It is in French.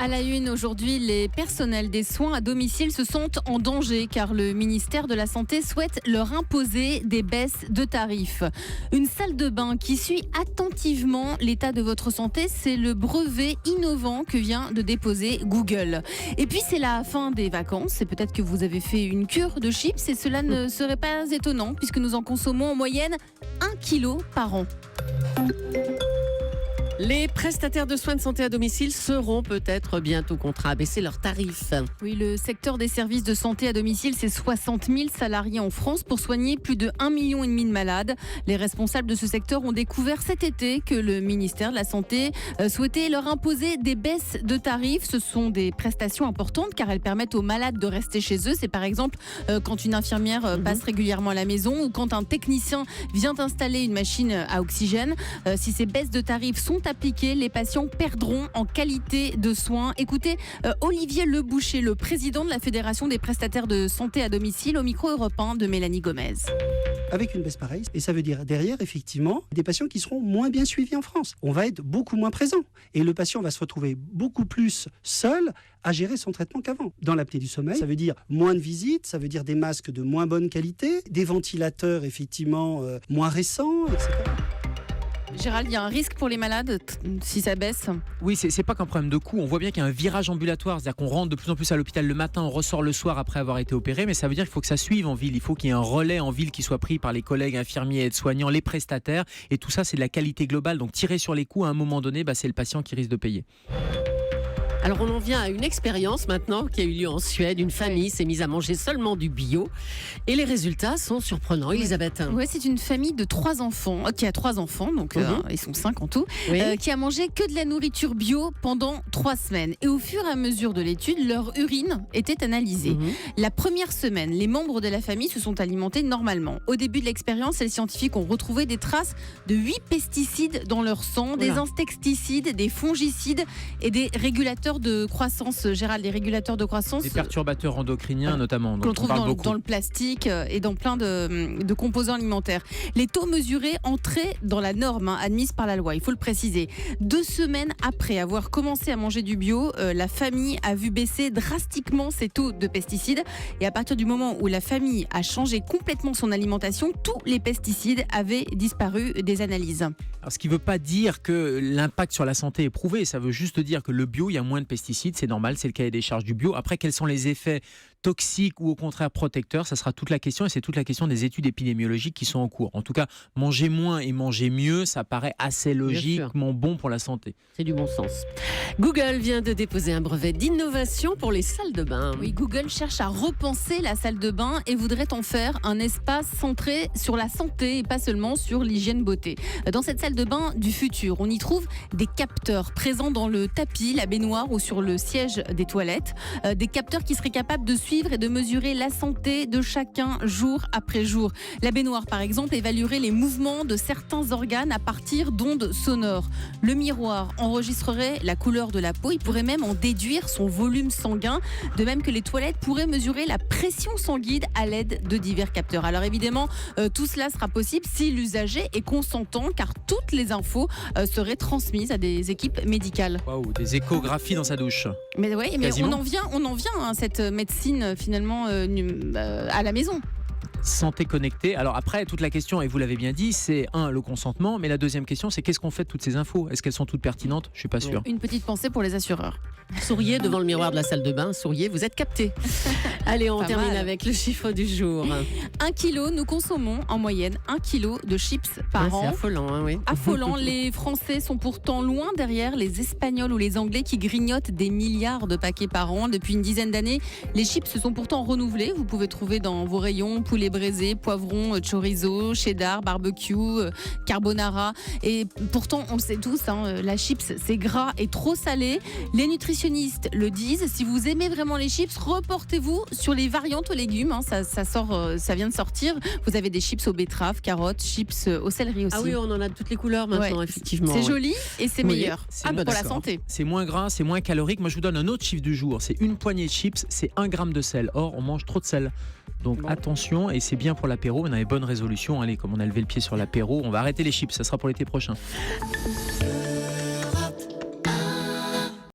À la une aujourd'hui, les personnels des soins à domicile se sentent en danger car le ministère de la Santé souhaite leur imposer des baisses de tarifs. Une salle de bain qui suit attentivement l'état de votre santé, c'est le brevet innovant que vient de déposer Google. Et puis c'est la fin des vacances et peut-être que vous avez fait une cure de chips et cela ne serait pas étonnant puisque nous en consommons en moyenne 1 kg par an. Les prestataires de soins de santé à domicile seront peut-être bientôt contraints à baisser leurs tarifs. Oui, le secteur des services de santé à domicile, c'est 60 000 salariés en France pour soigner plus de 1,5 million de malades. Les responsables de ce secteur ont découvert cet été que le ministère de la Santé souhaitait leur imposer des baisses de tarifs. Ce sont des prestations importantes car elles permettent aux malades de rester chez eux. C'est par exemple quand une infirmière passe régulièrement à la maison ou quand un technicien vient installer une machine à oxygène. Si ces baisses de tarifs sont appliquées, les patients perdront en qualité de soins. Écoutez Olivier Leboucher, le président de la Fédération des prestataires de santé à domicile, au micro Europe 1 de Mélanie Gomez. Avec une baisse pareille, et ça veut dire derrière, effectivement, des patients qui seront moins bien suivis en France. On va être beaucoup moins présent. Et le patient va se retrouver beaucoup plus seul à gérer son traitement qu'avant. Dans l'apnée du sommeil, ça veut dire moins de visites, ça veut dire des masques de moins bonne qualité, des ventilateurs, effectivement, moins récents, etc. Gérald, il y a un risque pour les malades si ça baisse? Oui, c'est pas qu'un problème de coût. On voit bien qu'il y a un virage ambulatoire, c'est-à-dire qu'on rentre de plus en plus à l'hôpital le matin, on ressort le soir après avoir été opéré, mais ça veut dire qu'il faut que ça suive en ville. Il faut qu'il y ait un relais en ville qui soit pris par les collègues infirmiers, aides-soignants, les prestataires, et tout ça, c'est de la qualité globale. Donc tirer sur les coûts, à un moment donné, c'est le patient qui risque de payer. Alors on en vient à une expérience maintenant qui a eu lieu en Suède. Une famille s'est mise à manger seulement du bio et les résultats sont surprenants. Elisabeth. Oui, c'est une famille de 3 enfants, qui a 3 enfants, donc ils sont 5 en tout, qui a mangé que de la nourriture bio pendant 3 semaines. Et au fur et à mesure de l'étude, leur urine était analysée. La première semaine, les membres de la famille se sont alimentés normalement. Au début de l'expérience, les scientifiques ont retrouvé des traces de 8 pesticides dans leur sang, des insecticides, des fongicides et des régulateurs de croissance, Gérald, les régulateurs de croissance. Des perturbateurs endocriniens notamment. Qu'on trouve dans le plastique et dans plein de composants alimentaires. Les taux mesurés entraient dans la norme admise par la loi, il faut le préciser. 2 semaines après avoir commencé à manger du bio, la famille a vu baisser drastiquement ses taux de pesticides. Et à partir du moment où la famille a changé complètement son alimentation, tous les pesticides avaient disparu des analyses. Alors, ce qui ne veut pas dire que l'impact sur la santé est prouvé, ça veut juste dire que le bio, il y a moins de pesticides, c'est normal, c'est le cahier des charges du bio. Après, quels sont les effets toxiques ou au contraire protecteurs, ça sera toute la question et c'est toute la question des études épidémiologiques qui sont en cours. En tout cas, manger moins et manger mieux, ça paraît assez logiquement bon pour la santé. C'est du bon sens. Google vient de déposer un brevet d'innovation pour les salles de bain. Oui, Google cherche à repenser la salle de bain et voudrait en faire un espace centré sur la santé et pas seulement sur l'hygiène beauté. Dans cette salle de bain du futur, on y trouve des capteurs présents dans le tapis, la baignoire ou sur le siège des toilettes. Des capteurs qui seraient capables de suivre et de mesurer la santé de chacun jour après jour. La baignoire, par exemple, évaluerait les mouvements de certains organes à partir d'ondes sonores. Le miroir enregistrerait la couleur de la peau. Il pourrait même en déduire son volume sanguin. De même que les toilettes pourraient mesurer la pression sanguine à l'aide de divers capteurs. Alors évidemment, tout cela sera possible si l'usager est consentant, car toutes les infos seraient transmises à des équipes médicales. Waouh, des échographies dans sa douche. Mais oui, mais on en vient à cette médecine finalement à la maison. Santé connectée. Alors après, toute la question, et vous l'avez bien dit, c'est le consentement, mais la deuxième question, c'est qu'est-ce qu'on fait de toutes ces infos? Est-ce qu'elles sont toutes pertinentes? Je suis pas sûr. Une petite pensée pour les assureurs. Souriez devant le miroir de la salle de bain, souriez, vous êtes capté. Allez, on termine avec le chiffre du jour. 1 kilo, nous consommons en moyenne 1 kilo de chips par an. C'est affolant, oui. Affolant, les Français sont pourtant loin derrière les Espagnols ou les Anglais qui grignotent des milliards de paquets par an. Depuis une dizaine d'années, les chips se sont pourtant renouvelés. Vous pouvez trouver dans vos rayons poulet braisé, poivron, chorizo, cheddar, barbecue, carbonara. Et pourtant, on le sait tous, la chips, c'est gras et trop salé. Les nutritionnistes le disent, si vous aimez vraiment les chips, reportez-vous sur les variantes aux légumes. Ça vient de sortir. Vous avez des chips aux betteraves, carottes, chips au céleri aussi. Ah oui, on en a de toutes les couleurs maintenant, effectivement. C'est joli et c'est meilleur pour la santé. C'est moins gras, c'est moins calorique. Moi, je vous donne un autre chiffre du jour. C'est une poignée de chips, c'est 1 gramme de sel. Or, on mange trop de sel. Donc attention, et c'est bien pour l'apéro. On a les bonnes résolutions. Allez, comme on a levé le pied sur l'apéro, on va arrêter les chips. Ça sera pour l'été prochain.